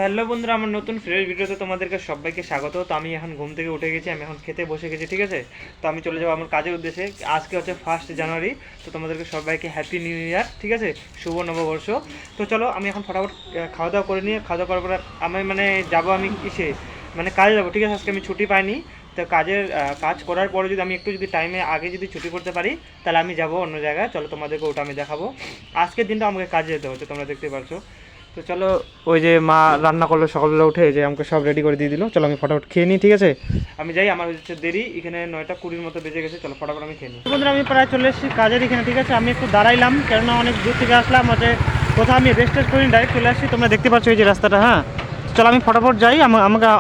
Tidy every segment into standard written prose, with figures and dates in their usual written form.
Hello বন্ধুরা, আমার নতুন ফ্রেশ ভিডিওতে তোমাদেরকে সবাইকে স্বাগত। তো আমি এখন ঘুম থেকে উঠে গেছি, আমি এখন খেতে বসে গেছি, ঠিক আছে। তো আমি চলে যাবো আমার কাজের উদ্দেশ্যে। আজকে হচ্ছে 1 জানুয়ারি। তো তোমাদেরকে সবাইকে হ্যাপি নিউ ইয়ার, ঠিক আছে, শুভ নববর্ষ। তো চলো আমি এখন ফটাফট খাওয়া দাওয়া করে নিয়ে, খাওয়া দাওয়া করার পর আমি যাবো, আমি কিসে কাজে যাবো, ঠিক আছে। আজকে আমি ছুটি পাইনি। তো কাজ করার পরে যদি আমি একটু টাইমে আগে ছুটি করতে পারি, তাহলে আমি যাবো অন্য জায়গায়। চলো তোমাদেরকে ওটা আমি দেখাবো। আজকের দিনটা আমাকে কাজে যেতে হচ্ছে, তোমরা দেখতে পাচ্ছ। তো চলো, ওই যে মা রান্না করলো সকালবেলা উঠে, যে আমাকে সব রেডি করে দিয়ে দিল। চলো আমি ফটাফট খেয়ে নিই, ঠিক আছে। আমি যাই, আমার হচ্ছে দেরি, এখানে 9:20 মতো বেজে গেছে। চলো ফটাফট আমি খেয়ে নিই। বন্ধুরা, আমি প্রায় চলে এসেছি কাজের এখানে, ঠিক আছে। আমি একটু দাঁড়াইলাম, কেননা অনেক দূর থেকে আসলাম, হচ্ছে কোথাও আমি রেস্ট করিনি, ডাইরেক্ট চলে আসছি। তোমরা দেখতে পাচ্ছ এই যে রাস্তাটা। হ্যাঁ, চলো আমি ফটাফট যাই।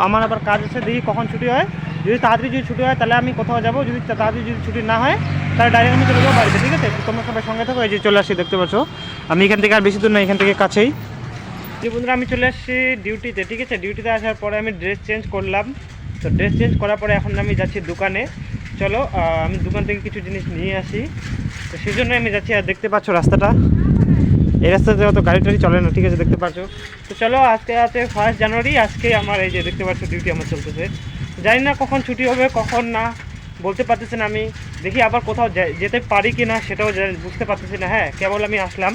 আমার আবার কাজ আছে, দেখি কখন ছুটি হয়। যদি তাড়াতাড়ি ছুটি হয় তাহলে আমি কোথাও যাবো, যদি তাড়াতাড়ি ছুটি না হয় তাহলে ডাইরেক্ট আমি চলে যাবো বাড়িতে, ঠিক আছে। তোমরা সবাই সঙ্গে থাকো। এই যে চলে আসছি, দেখতে পাচ্ছ। আমি এখান থেকে আর বেশি দূর না, এখান থেকে কাছেই। যে বন্ধুরা, আমি চলে আসছি ডিউটিতে, ঠিক আছে। ডিউটিতে আসার পরে আমি ড্রেস চেঞ্জ করলাম। তো ড্রেস চেঞ্জ করার পরে এখন আমি যাচ্ছি দোকানে। চলো আমি দোকান থেকে কিছু জিনিস নিয়ে আসি, তো সেই জন্য আমি যাচ্ছি। আর দেখতে পাচ্ছ রাস্তাটা, এই রাস্তাতে অত গাড়ি টাড়ি চলে না, ঠিক আছে, দেখতে পাচ্ছ। তো চলো, আজকে আছে 1 জানুয়ারি। আজকে আমার এই যে দেখতে পাচ্ছ ডিউটি আমার চলতেছে। জানি না কখন ছুটি হবে কখন না, বলতে পারতেছি না। আমি দেখি আবার কোথাও যেতে পারি কি না সেটাও বুঝতে পারতেছি না। হ্যাঁ, কেবল আমি আসলাম।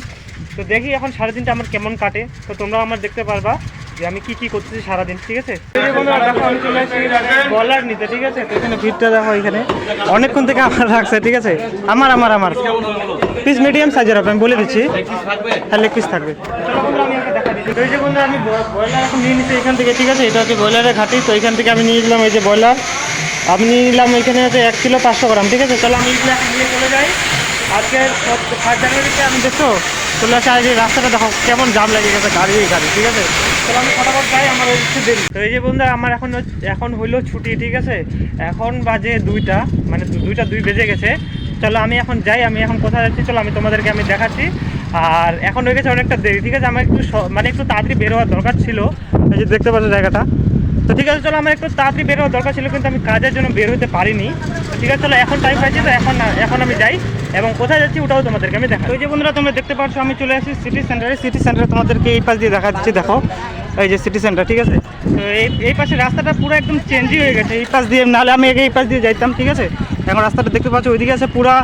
তো দেখি এখন সারাদিনটা আমার কেমন কাটে, তো তোমরা আমার দেখতে পারবা যে আমি কি করতেছি সারাদিন, ঠিক আছে। দেখো আমি চলে আসছি বলার নিতে, ঠিক আছে। তো এখানে ভিড়টা দেখো, এখানে অনেকক্ষণ থেকে আমার রাখছে, ঠিক আছে। আমার পিস মিডিয়াম সাইজের হবে, আমি বলে দিচ্ছি। হ্যাঁ, লেগ পিস থাকবে। তো এই যে বন্ধু, আমি ব্রয়লার এখন নিয়ে নিচ্ছি এখান থেকে, ঠিক আছে। এটা হচ্ছে ব্রয়লারের ঘাটি। তো এখান থেকে আমি নিয়ে নিলাম এই যে ব্রয়লার। আমি নিয়ে নিলাম এখানে হচ্ছে 1 কিলো 500 গ্রাম, ঠিক আছে। চলো আমি এগুলো এখন নিয়ে চলে যাই। আজকে 1 জানুয়ারিতে আমি দেখছো চলে আসে। আর এই রাস্তাটা দেখো কেমন জাম লেগে গেছে, গাড়ি, ঠিক আছে। চলো আমি ফটাফট যাই, আমার হচ্ছে দেরি। তো এই যে বন্ধু, আমার এখন হইলো ছুটি, ঠিক আছে। এখন বাজে 2টা, মানে 2 বেজে গেছে। চলো আমি এখন যাই। আমি এখন কোথায় যাচ্ছি চলো আমি তোমাদেরকে দেখাচ্ছি। আর এখন হয়ে গেছে অনেকটা দেরি, ঠিক আছে। আমার একটু তাড়াতাড়ি বের হওয়ার দরকার ছিল। এই যে দেখতে পাচ্ছ জায়গাটা। তো ঠিক আছে, চলো আমার একটু তাড়াতাড়ি বের হওয়ার দরকার ছিল, কিন্তু আমি কাজের জন্য বের হতে পারিনি। তো ঠিক আছে, চলো এখন টাইম পাইছি, তো এখন আমি যাই এবং কোথায় যাচ্ছি ওটাও তোমাদেরকে আমি দেখাই। ওই যে বন্ধুরা, তোমরা দেখতে পাচ্ছ আমি চলে আসি সিটি সেন্টারে। তোমাদেরকে এই পাশ দিয়ে দেখা দিচ্ছি, দেখো এই যে সিটি সেন্টার, ঠিক আছে। তো এই পাশে রাস্তাটা পুরো একদম চেঞ্জই হয়ে গেছে। এই পাশ দিয়ে, নাহলে আমি এই পাশ দিয়ে যাইতাম, ঠিক আছে। এখন রাস্তাটা দেখতে পাচ্ছ ওইদিকে আছে পুরা,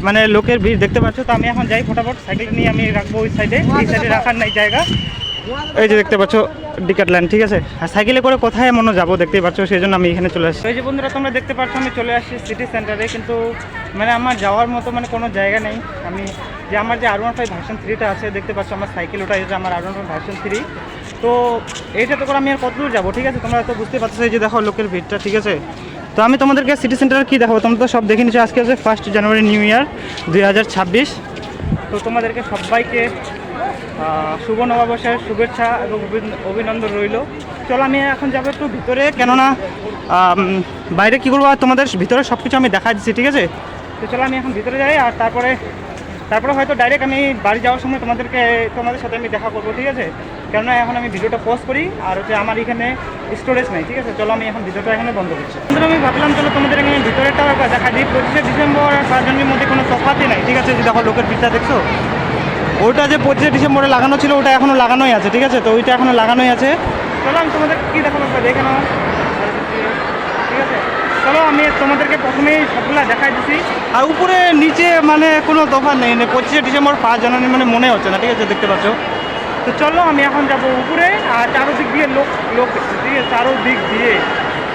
মানে লোকের ভিড় দেখতে পাচ্ছ। তো আমি এখন যাই ফটাফট, সাইকেল নিয়ে আমি রাখবো ওই সাইডে। এই সাইডে রাখার নাই জায়গা। এই যে দেখতে পাচ্ছ ডিকাটল্যান্ড, ঠিক আছে। আর সাইকেলে করে কোথায় মনে যাবো দেখতেই পাচ্ছ, সেই জন্য আমি এখানে চলে আসছি। এই যে বন্ধুরা, তোমরা দেখতে পাচ্ছ আমি চলে আসছি সিটি সেন্টারে, কিন্তু আমার যাওয়ার মতো কোনো জায়গা নেই। আমার যে R15 ভার্সন 3টা আছে, দেখতে পাচ্ছ আমার সাইকেল, ওটা হচ্ছে আমার R15 ভার্সন 3। তো এইটাতে করে আমি আর কত দূর যাবো, ঠিক আছে। তোমরা তো বুঝতে পারছো, এই যে দেখো লোকের ভিড়টা, ঠিক আছে। তো আমি তোমাদেরকে সিটি সেন্টারে কী দেখাবো, তোমরা তো সব দেখে নিচ্ছ। আজকে হচ্ছে 1 জানুয়ারি, নিউ ইয়ার 2026। তো তোমাদেরকে সবাইকে শুভ নববর্ষের শুভেচ্ছা এবং অভিনন্দন রইল। চলো আমি এখন যাবো একটু ভিতরে, কেননা বাইরে কী করবো, আর তোমাদের ভিতরে সব কিছু আমি দেখা দিচ্ছি, ঠিক আছে। তো চলো আমি এখন ভিতরে যাই, আর তারপরে হয়তো ডাইরেক্ট আমি বাড়ি যাওয়ার সময় তোমাদের সাথে আমি দেখা করবো, ঠিক আছে। কেননা এখন আমি ভিডিওটা পজ করি, আর হচ্ছে আমার এখানে স্টোরেজ নেই, ঠিক আছে। চলো আমি এখন ভিডিওটা এখানে বন্ধ করছি। আমি ভাবলাম চলো তোমাদের এখানে ভিতরেটা দেখা দিই। 25শে ডিসেম্বর আর 1 জানুয়ারির মধ্যে কোনো তফাতই নাই, ঠিক আছে। যে দেখো লোকের ভিড়টা দেখছো, ওইটা যে 25শে ডিসেম্বরে লাগানো ছিল ওটা এখনও লাগানোই আছে, ঠিক আছে। তো ওইটা এখনও লাগানোই আছে। চলো আমি তোমাদের কী দেখাবো দেখে নাও, ঠিক আছে। চলো আমি তোমাদেরকে প্রথমেই সবগুলো দেখাই দিচ্ছি। আর উপরে নিচে কোনো তফাৎ নেই, 25শে ডিসেম্বর 1 জানুয়ারি মনে হচ্ছে না, ঠিক আছে, দেখতে পাচ্ছ। তো চলো আমি এখন যাবো উপরে, আর চারোদিক দিয়ে লোক ঠিক আছে, চারোদিক দিয়ে,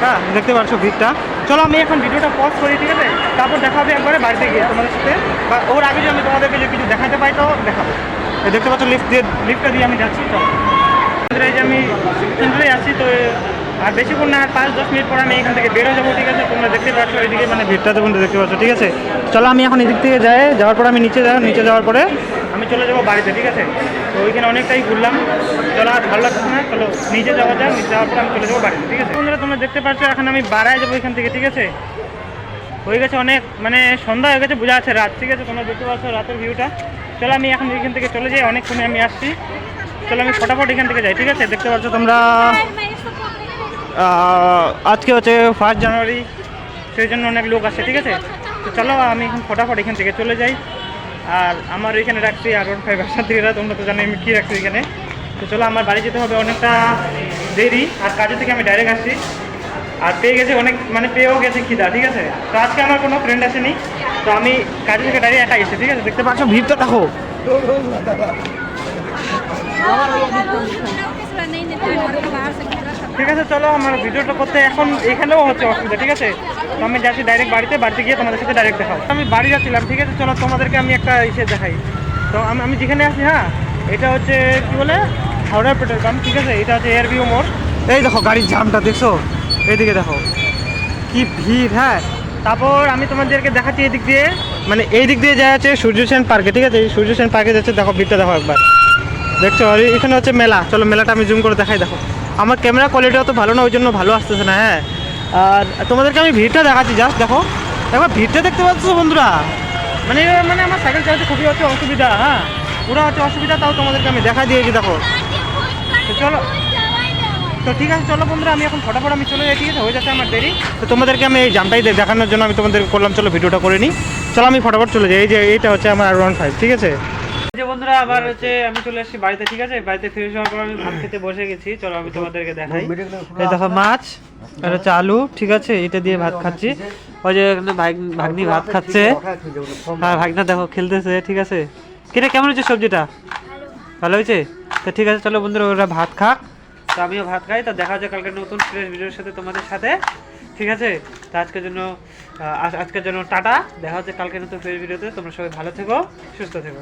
হ্যাঁ দেখতে পাচ্ছ ভিড়টা। চলো আমি এখন ভিডিওটা পজ করি, ঠিক আছে। তারপর দেখা হবে একবারে বাড়িতে গিয়ে তোমাদের সাথে, বা ওর আগে যদি আমি তোমাদেরকে যে কিছু দেখাতে পাই তো দেখাবো। দেখতে পাচ্ছ লিফটটা দিয়ে আমি যাচ্ছি। চলো এই যে আমি সেন্টারে আসছি, তো আর বেশিক্ষণ না, আর 5-10 মিনিট পরে আমি এখান থেকে বেরো যাবো, ঠিক আছে। তোমরা দেখতে পাচ্ছ এদিকে ভিড়টা তোমরা দেখতে পাচ্ছ, ঠিক আছে। চলো আমি এখন এদিক থেকে যাওয়ার পরে আমি নিচে যাওয়ার পরে আমি চলে যাবো বাড়িতে, ঠিক আছে। তো ওইখানে অনেকটাই ঘুরলাম, চলো আর ভালো লাগছে না। চলো নিচে যাওয়া যায়, নিচে যাওয়ার পরে আমি চলে যাবো বাড়িতে, ঠিক আছে। বন্ধুরা তোমরা দেখতে পাচ্ছ এখন আমি বাড়ায় যাবো এখান থেকে, ঠিক আছে। হয়ে গেছে অনেক, সন্ধ্যা হয়ে গেছে, বোঝা যাচ্ছে রাত, ঠিক আছে। তোমরা দেখতে পাচ্ছ রাতের ভিউটা। চলো আমি এখন এখান থেকে চলে যাই, অনেকক্ষণে আমি আসছি। চলো আমি ফটাফট এখান থেকে যাই, ঠিক আছে। দেখতে পাচ্ছ তোমরা আজকে হচ্ছে 1 জানুয়ারি, সেই জন্য অনেক লোক আসছে, ঠিক আছে। তো চলো আমি এখন ফটাফট এখান থেকে চলে যাই। আর আমার এখানে রাখছি R15 ভার্সন 3টা, তোমরা তো জানো আমি কী রাখছি এখানে। তো চলো আমার বাড়ি যেতে হবে, অনেকটা দেরি, আর কাজে থেকে আমি ডাইরেক্ট আসছি, আর পেয়ে গেছে অনেক, মানে পেয়েও গেছে খিদা, ঠিক আছে। তো আজকে আমার কোনো ফ্রেন্ড আসেনি, তো আমি কাজে থেকে ডাইরেক্ট একাই এসেছি, ঠিক আছে। দেখতে পাচ্ছ ভিড়টা দেখো। ঠিক আছে চলো, আমার ভিডিওটা করতে এখন এখানেও হচ্ছে অসুবিধা, ঠিক আছে। তো আমি যাচ্ছি ডাইরেক্ট বাড়িতে গিয়ে তোমাদের সাথে ডাইরেক্ট দেখাও। আমি বাড়ি যাচ্ছিলাম, ঠিক আছে। চলো তোমাদেরকে আমি একটা ইসে দেখাই। তো আমি যেখানে আছি, হ্যাঁ, এটা হচ্ছে কি বলে হাওড়ার পেট্রোল পাম্প, ঠিক আছে। এটা হচ্ছে এয়ারভিউ মোড়। এই দেখো গাড়ির জামটা দেখছো, এইদিকে দেখো কি ভিড়। হ্যাঁ, তারপর আমি তোমাদেরকে দেখাচ্ছি এদিক দিয়ে, মানে এই দিক দিয়ে যাওয়া হচ্ছে সূর্য সেন পার্কে, ঠিক আছে। এই সূর্য সেন পার্কে যাচ্ছে, দেখো ভিড়টা দেখো একবার, দেখছো। আর এখানে হচ্ছে মেলা, চলো মেলাটা আমি জুম করে দেখাই। দেখো আমার ক্যামেরা কোয়ালিটি অত ভালো না, ওই জন্য ভালো আসতেছে না। হ্যাঁ, আর তোমাদেরকে আমি ভিড়টা দেখাচ্ছি, জাস্ট দেখো একবার ভিড়টা দেখতে পাচ্ছ বন্ধুরা। মানে মানে আমার সাইকেল চালাতে খুবই হচ্ছে অসুবিধা, হ্যাঁ পুরো হচ্ছে অসুবিধা, তাও তোমাদেরকে আমি দেখা দিয়েছি, দেখো। তো চলো, তো ঠিক আছে চলো বন্ধুরা, আমি এখন ফটাফট আমি চলে যাই, ঠিক আছে, হয়ে যাচ্ছে আমার দেরি। তো তোমাদেরকে আমি এই জামটাই দেখানোর জন্য আমি তোমাদেরকে করলাম, চলো ভিডিওটা করে নিই। চলো আমি ফটাফট চলে যাই। এই যে এইটা হচ্ছে আমার R15, ঠিক আছে। এই যে বন্ধুরা আবার হচ্ছে আমি চলে এসেছি বাড়িতে, ঠিক আছে। বাড়িতে ফ্রেশ হওয়ার পর আমি ভাত খেতে বসে গেছি, চলো আমি তোমাদেরকে দেখাই। এই দেখো মাছ আর হচ্ছে আলু, ঠিক আছে, এটা দিয়ে ভাত খাচ্ছি। ওই যে ভাগ্নি ভাত খাচ্ছে, আর ভাগনা দেখো খেলতেছে, ঠিক আছে। কিরে কেমন হয়েছে সবজিটা? ভালো হয়েছে। তো ঠিক আছে চলো বন্ধুরা, ওরা ভাত খাক, তো আমিও ভাত খাই। তো দেখা যায় কালকে নতুন ফ্রেশ ভিডিওর সাথে তোমাদের সাথে, ঠিক আছে। তো আজকের জন্য টাটা, দেখা হচ্ছে কালকে নতুন ফ্রেশ ভিডিওতে। তোমরা সবাই ভালো থেকো, সুস্থ থেকো।